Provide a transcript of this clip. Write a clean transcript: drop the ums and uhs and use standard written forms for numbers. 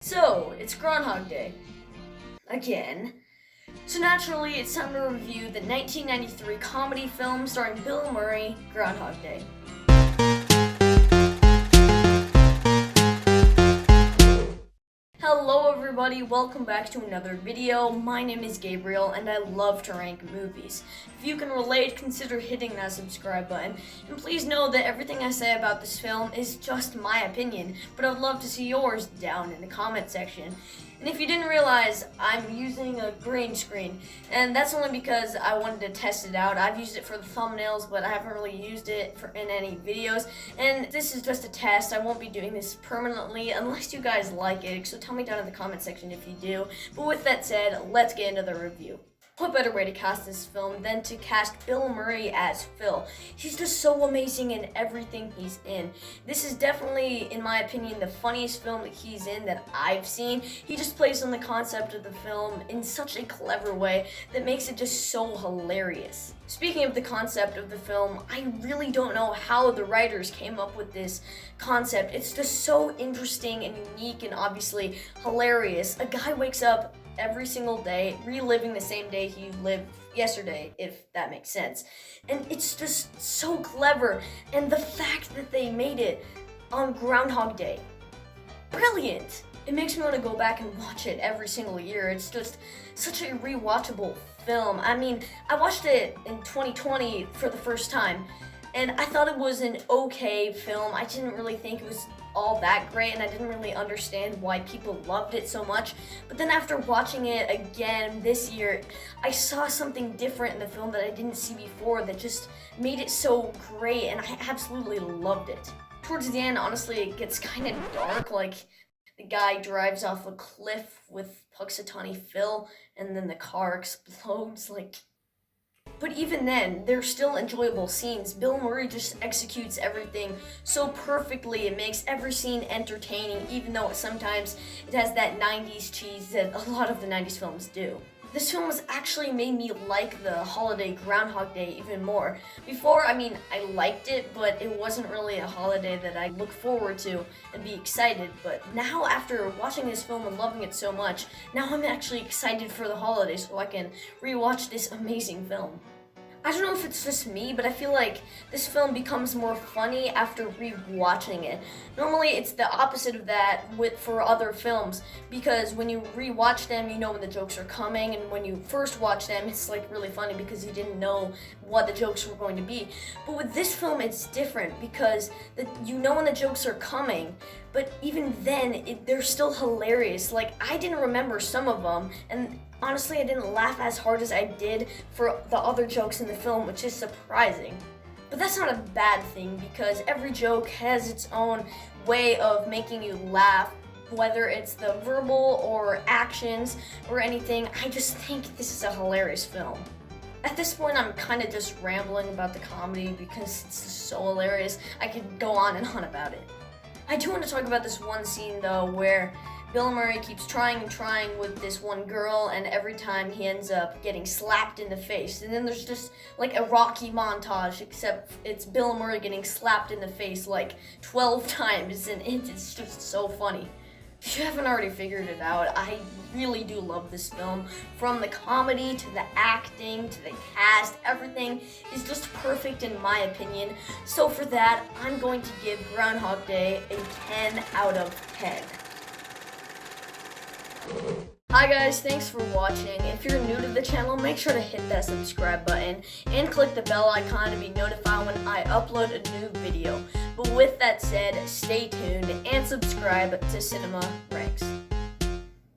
So, it's Groundhog Day. Again. So naturally, it's time to review the 1993 comedy film starring Bill Murray, Groundhog Day. Hello everybody, welcome back to another video. My name is Gabriel and I love to rank movies. If you can relate, consider hitting that subscribe button. And please know that everything I say about this film is just my opinion, but I'd love to see yours down in the comment section. And if you didn't realize, I'm using a green screen, and that's only because I wanted to test it out. I've used it for the thumbnails, but I haven't really used it in any videos, and this is just a test. I won't be doing this permanently unless you guys like it, so tell me down in the comment section if you do. But with that said, let's get into the review. What better way to cast this film than to cast Bill Murray as Phil? He's just so amazing in everything he's in. This is definitely, in my opinion, the funniest film that he's in that I've seen. He just plays on the concept of the film in such a clever way that makes it just so hilarious. Speaking of the concept of the film, I really don't know how the writers came up with this concept. It's just so interesting and unique and obviously hilarious. A guy wakes up every single day, reliving the same day he lived yesterday, if that makes sense. And it's just so clever. And the fact that they made it on Groundhog Day, brilliant. It makes me want to go back and watch it every single year. It's just such a rewatchable film. I mean, I watched it in 2020 for the first time, and I thought it was an okay film. I didn't really think it was all that great, and I didn't really understand why people loved it so much. But then after watching it again this year, I saw something different in the film that I didn't see before that just made it so great, and I absolutely loved it. Towards the end, honestly, it gets kind of dark, like the guy drives off a cliff with Puxatawny Phil, and then the car explodes, But even then, they're still enjoyable scenes. Bill Murray just executes everything so perfectly. It makes every scene entertaining, even though sometimes it has that 90s cheese that a lot of the 90s films do. This film has actually made me like the holiday Groundhog Day even more. Before, I liked it, but it wasn't really a holiday that I look forward to and be excited. But now, after watching this film and loving it so much, now I'm actually excited for the holidays so I can rewatch this amazing film. I don't know if it's just me, but I feel like this film becomes more funny after rewatching it. Normally, it's the opposite of that for other films, because when you rewatch them, you know when the jokes are coming, and when you first watch them, it's really funny because you didn't know what the jokes were going to be. But with this film, it's different because you know when the jokes are coming, but even then, they're still hilarious. I didn't remember some of them, and honestly, I didn't laugh as hard as I did for the other jokes in the film, which is surprising. But that's not a bad thing because every joke has its own way of making you laugh, whether it's the verbal or actions or anything. I just think this is a hilarious film. At this point, I'm kind of just rambling about the comedy because it's just so hilarious. I could go on and on about it. I do want to talk about this one scene though where Bill Murray keeps trying with this one girl, and every time he ends up getting slapped in the face. And then there's just a Rocky montage, except it's Bill Murray getting slapped in the face 12 times, and it's just so funny. If you haven't already figured it out, I really do love this film. From the comedy to the acting to the cast, everything is just perfect in my opinion. So for that, I'm going to give Groundhog Day a 10 out of 10. Hi guys, thanks for watching. If you're new to the channel, make sure to hit that subscribe button and click the bell icon to be notified when I upload a new video. But with that said, stay tuned and subscribe to Cinema Ranks.